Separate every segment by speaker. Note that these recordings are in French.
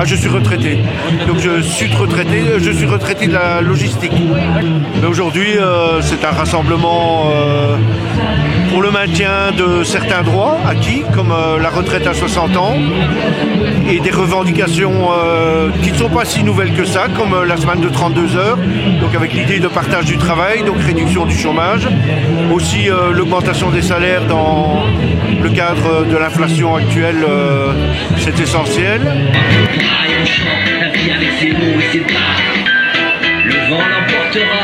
Speaker 1: Ah, je suis retraité. Donc je suis retraité de la logistique. Mais aujourd'hui, c'est un rassemblement pour le maintien de certains droits acquis, comme la retraite à 60 ans, et des revendications qui ne sont pas si nouvelles que ça, comme la semaine de 32 heures, donc avec l'idée de partage du travail, donc réduction du chômage, aussi l'augmentation des salaires dans le cadre de l'inflation actuelle, c'est essentiel.
Speaker 2: La vie avec ses mots et ses pas, le vent l'emportera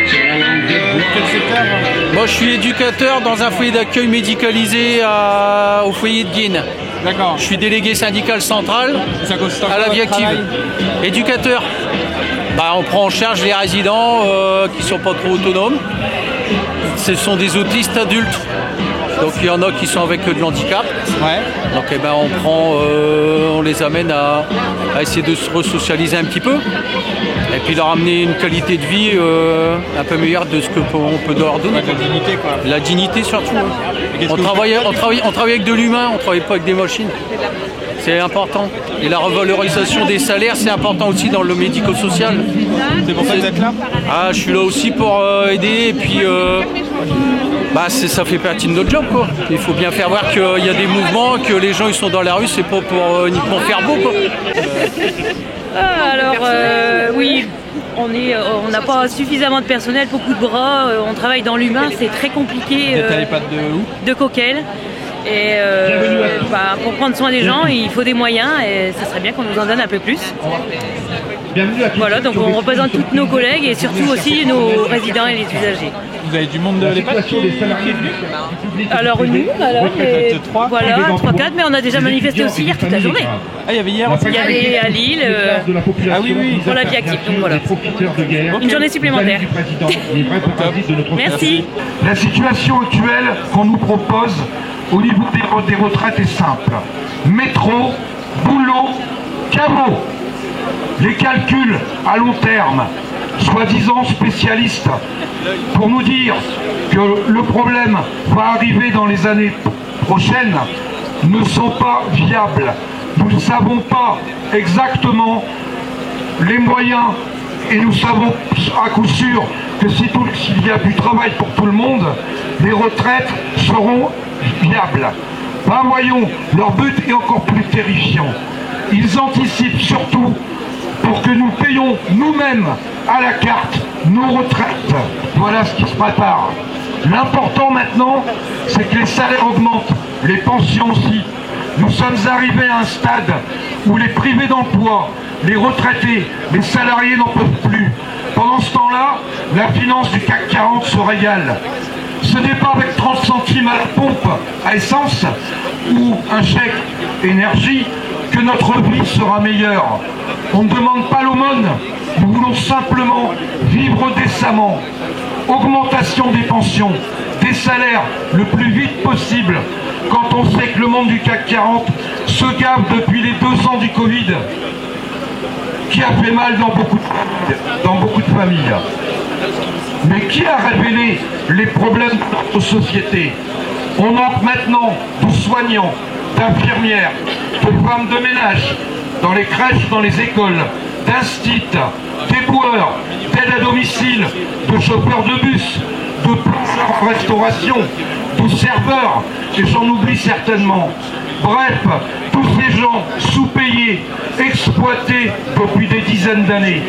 Speaker 2: sur la langue de bois.
Speaker 3: Moi je suis éducateur dans un foyer d'accueil médicalisé au foyer de Guine.
Speaker 4: D'accord.
Speaker 3: Je suis délégué syndical central à la vie active. Éducateur. On prend en charge les résidents qui ne sont pas trop autonomes. Ce sont des autistes adultes. Donc il y en a qui sont avec de l'handicap.
Speaker 4: Ouais.
Speaker 3: Donc on les amène à essayer de se resocialiser un petit peu. Et puis leur amener une qualité de vie un peu meilleure de ce qu'on peut leur donner.
Speaker 4: Ouais, la dignité quoi.
Speaker 3: La dignité surtout. On travaille avec de l'humain, on ne travaille pas avec des machines. C'est important. Et la revalorisation des salaires, c'est important aussi dans le médico-social.
Speaker 4: C'est pour ça que vous êtes là ?
Speaker 3: Je suis là aussi pour aider et puis ça fait partie de notre job quoi. Il faut bien faire voir qu'il y a des mouvements, que les gens ils sont dans la rue, c'est pas pour uniquement faire beau quoi.
Speaker 5: Oui, on n'a pas suffisamment de personnel, beaucoup de bras, on travaille dans l'humain, c'est très compliqué.
Speaker 4: Vous êtes à l'EHPAD de où ?
Speaker 5: De Coquel. Et pour prendre soin des gens, il faut des moyens et ça serait bien qu'on nous en donne un peu plus. Voilà, donc on représente tous nos collègues et surtout aussi nos résidents et les usagers.
Speaker 4: Vous avez du monde de l'EHPAD qui est venu ?
Speaker 5: Alors nous, voilà, 3-4, mais on a déjà manifesté aussi hier toute la journée.
Speaker 4: Ah, il y avait hier aussi ?
Speaker 5: Il y avait à Lille,
Speaker 4: ah oui,
Speaker 5: pour la vie active, donc voilà. Une journée supplémentaire. Merci.
Speaker 6: La situation actuelle qu'on nous propose au niveau des retraites est simple. Métro, boulot, caveau. Les calculs à long terme, soi-disant spécialistes, pour nous dire que le problème va arriver dans les années prochaines, ne sont pas viables. Nous ne savons pas exactement les moyens et nous savons à coup sûr que s'il y a du travail pour tout le monde, les retraites seront viables. Voyons, leur but est encore plus terrifiant. Ils anticipent surtout pour que nous payions nous-mêmes à la carte nos retraites. Voilà ce qui se prépare. L'important maintenant, c'est que les salaires augmentent, les pensions aussi. Nous sommes arrivés à un stade où les privés d'emploi, les retraités, les salariés n'en peuvent plus. Pendant ce temps-là, la finance du CAC 40 se régale. Ce n'est pas avec 30 centimes à la pompe à essence ou un chèque énergie que notre vie sera meilleure. On ne demande pas l'aumône, nous voulons simplement vivre décemment. Augmentation des pensions, des salaires le plus vite possible, quand on sait que le monde du CAC 40 se gave depuis les 2 ans du Covid, qui a fait mal dans beaucoup de familles. Mais qui a révélé les problèmes de notre société? On manque maintenant de soignants, d'infirmières, de femmes de ménage, dans les crèches, dans les écoles, d'instits, d'éboueurs, d'aide à domicile, de chauffeurs de bus, de plongeurs en restauration, de serveurs, et j'en oublie certainement. Bref, tous ces gens sous-payés, exploités depuis des dizaines d'années.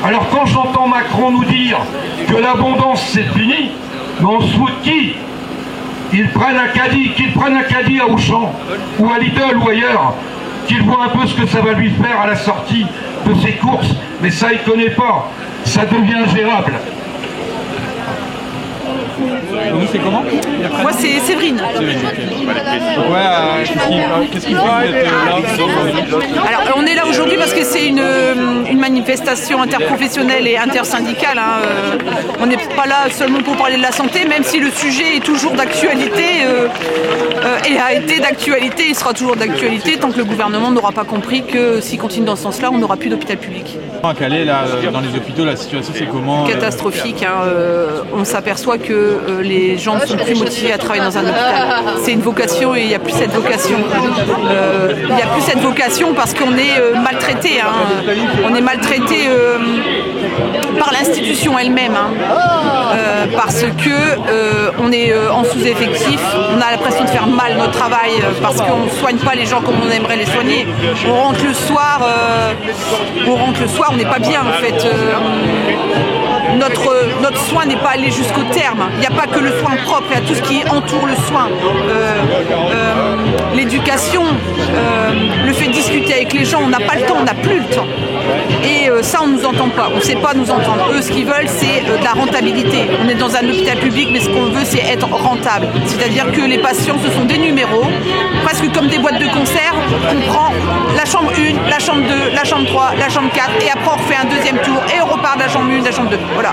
Speaker 6: Alors quand j'entends Macron nous dire que l'abondance c'est fini, mais on se fout de qui? Qu'ils prennent un caddie à Auchan, ou à Lidl ou ailleurs, qu'il voit un peu ce que ça va lui faire à la sortie de ses courses, mais ça il connaît pas, ça devient ingérable.
Speaker 4: Vous, c'est comment?
Speaker 7: Moi, c'est Séverine.
Speaker 4: Qu'est-ce qui fait que vous êtes là?
Speaker 7: Alors, on est là aujourd'hui parce que c'est une manifestation interprofessionnelle et intersyndicale. On n'est pas là seulement pour parler de la santé, même si le sujet est toujours d'actualité et a été d'actualité, il sera toujours d'actualité tant que le gouvernement n'aura pas compris que s'il continue dans ce sens-là, on n'aura plus d'hôpital public.
Speaker 4: À Calais, là, dans les hôpitaux, la situation c'est comment?
Speaker 7: Catastrophique. On s'aperçoit que les les gens ne sont plus motivés à travailler dans un hôpital. C'est une vocation et il n'y a plus cette vocation. Il n'y a plus cette vocation parce qu'on est maltraité. Hein. On est maltraité par l'institution elle-même. Hein. Parce que on est en sous-effectif, on a l'impression de faire mal notre travail parce qu'on ne soigne pas les gens comme on aimerait les soigner. On rentre le soir, on n'est pas bien en fait. Notre soin n'est pas allé jusqu'au terme. Il n'y a pas que le soin propre, il y a tout ce qui entoure le soin. L'éducation, le fait de discuter avec les gens, on n'a pas le temps, on n'a plus le temps. Et ça, on ne nous entend pas, on ne sait pas nous entendre. Eux, ce qu'ils veulent, c'est de la rentabilité. On est dans un hôpital public, mais ce qu'on veut, c'est être rentable. C'est-à-dire que les patients, ce sont des numéros, presque comme des boîtes de concert. On prend la chambre 1, la chambre 2, la chambre 3, la chambre 4, et après on refait un deuxième tour, et on repart de la chambre 1, de la chambre 2. Voilà.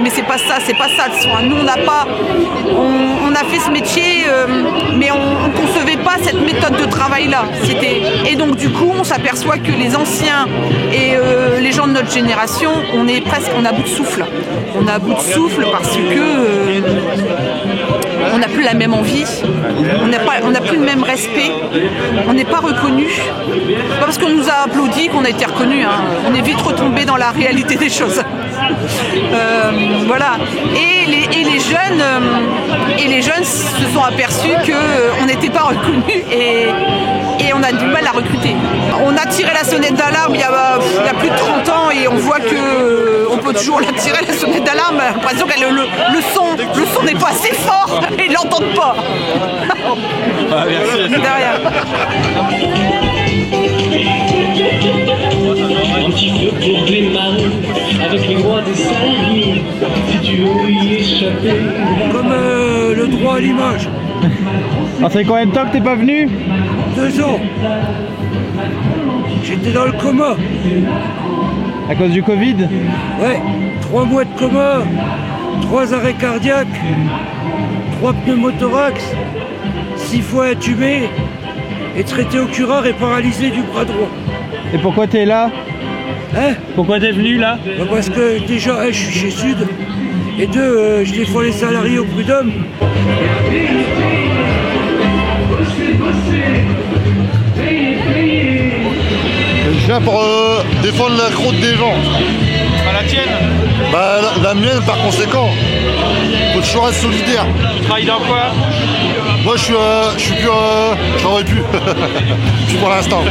Speaker 7: Mais c'est pas ça le soin. Nous, on a fait ce métier, mais on ne concevait pas cette méthode de travail-là. Et donc, du coup, on s'aperçoit que les anciens et les gens de notre génération, on a bout de souffle. On a bout de souffle parce que on n'a plus la même envie, on n'a plus le même respect, on n'est pas reconnu. Pas parce qu'on nous a applaudi qu'on a été reconnu. Hein. On est vite retombé dans la réalité des choses. Voilà. Et les jeunes se sont aperçus qu'on n'était pas reconnus et on a du mal à recruter. On a tiré la sonnette d'alarme il y a plus de 30 ans et on voit qu'on peut toujours la tirer la sonnette d'alarme. J'ai l'impression que le son n'est pas assez fort et ils l'entendent pas.
Speaker 4: Ah, merci.
Speaker 7: De rien.
Speaker 2: Un petit peu pour démarrer avec les droits des salariés. Si tu veux y échapper.
Speaker 8: Comme le droit à l'image.
Speaker 4: Ah, ça fait combien de temps que t'es pas venu?
Speaker 8: 2 ans. J'étais dans le coma.
Speaker 4: À cause du Covid?
Speaker 8: Ouais, 3 mois de coma, 3 arrêts cardiaques, 3 pneumothorax, 6 fois intubé et traité au curare et paralysé du bras droit.
Speaker 4: Et pourquoi t'es là?
Speaker 8: Hein?
Speaker 4: Pourquoi t'es venu là?
Speaker 8: Parce que déjà, je suis chez Sud, et 2, je défends les salariés au prud'homme.
Speaker 9: Je viens pour défendre la croûte des gens.
Speaker 4: À la tienne?
Speaker 9: Bah la mienne par conséquent. Faut toujours être solidaire.
Speaker 4: Tu travailles dans quoi?
Speaker 9: Moi je suis plus je travaille plus. Plus pour l'instant.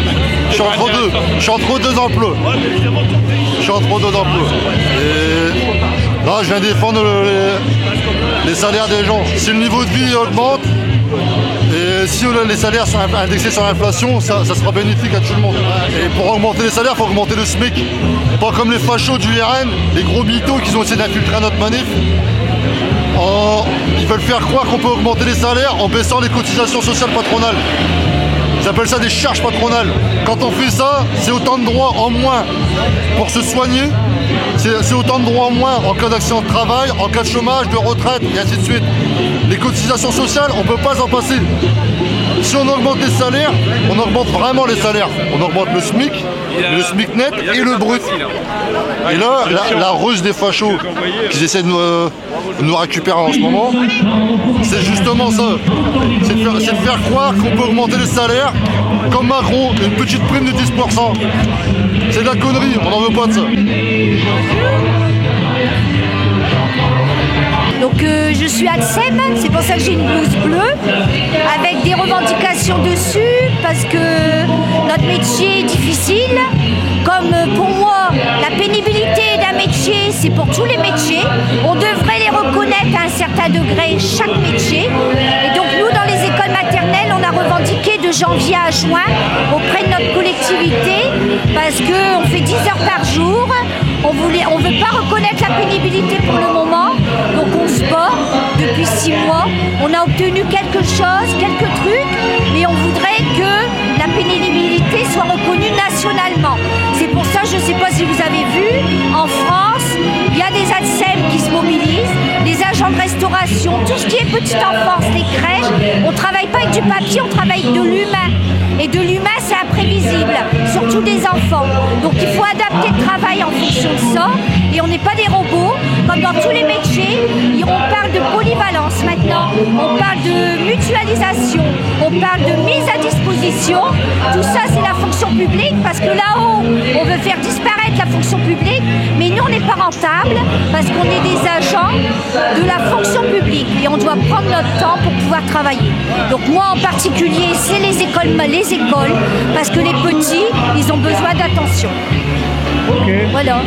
Speaker 9: Je suis entre deux. Je suis entre 2 emplois. Et là je viens défendre les salaires des gens. Si le niveau de vie augmente, et si les salaires sont indexés sur l'inflation, ça sera bénéfique à tout le monde. Et pour augmenter les salaires, il faut augmenter le SMIC. Pas comme les fachos du RN, les gros mythos qui ont essayé d'infiltrer notre manif. Ils veulent faire croire qu'on peut augmenter les salaires en baissant les cotisations sociales patronales. Ils appellent ça des charges patronales. Quand on fait ça, c'est autant de droits en moins pour se soigner. C'est autant de droits en moins en cas d'accident de travail, en cas de chômage, de retraite, et ainsi de suite. Les cotisations sociales, on ne peut pas s'en passer. Si on augmente les salaires, on augmente vraiment les salaires. On augmente le SMIC, le SMIC net et le brut. Et là, la ruse des fachos qu'ils essaient de nous récupérer en ce moment, c'est justement ça. C'est de faire croire qu'on peut augmenter les salaires comme Macron, une petite prime de 10%. C'est de la connerie, on n'en veut pas de ça.
Speaker 10: Donc je suis ADSEM, c'est pour ça que j'ai une blouse bleue avec des revendications dessus parce que notre métier est difficile. Comme pour moi, la pénibilité d'un métier, c'est pour tous les métiers. On devrait les reconnaître à un certain degré, chaque métier. Et donc nous, dans les écoles maternelles, on a revendiqué de janvier à juin auprès de notre collectivité parce qu'on fait 10 heures par jour. On ne veut pas reconnaître la pénibilité pour le moment, donc on se bat depuis 6 mois. On a obtenu quelque chose, quelques trucs, mais on voudrait que la pénibilité soit reconnue nationalement. C'est pour ça, je ne sais pas si vous avez vu, en France, il y a des ADSEM qui se mobilisent, des agents de restauration, tout ce qui est petite enfance, les crèches. On ne travaille pas avec du papier, on travaille avec de l'humain. Et de l'humain, c'est imprévisible, surtout des enfants. Donc il faut adapter le travail en fonction de ça. Et on n'est pas des robots, comme dans tous les métiers. On parle de polyvalence maintenant. maintenant. On parle de mutualisation, on parle de mise à disposition. Tout ça, c'est la fonction publique, parce que là-haut, on veut faire disparaître la fonction publique, mais nous, on n'est pas rentable, parce qu'on est des agents de la fonction publique et on doit prendre notre temps pour pouvoir travailler. Donc moi, en particulier, c'est les écoles, parce que les petits, ils ont besoin d'attention.
Speaker 4: Ok.
Speaker 10: Voilà.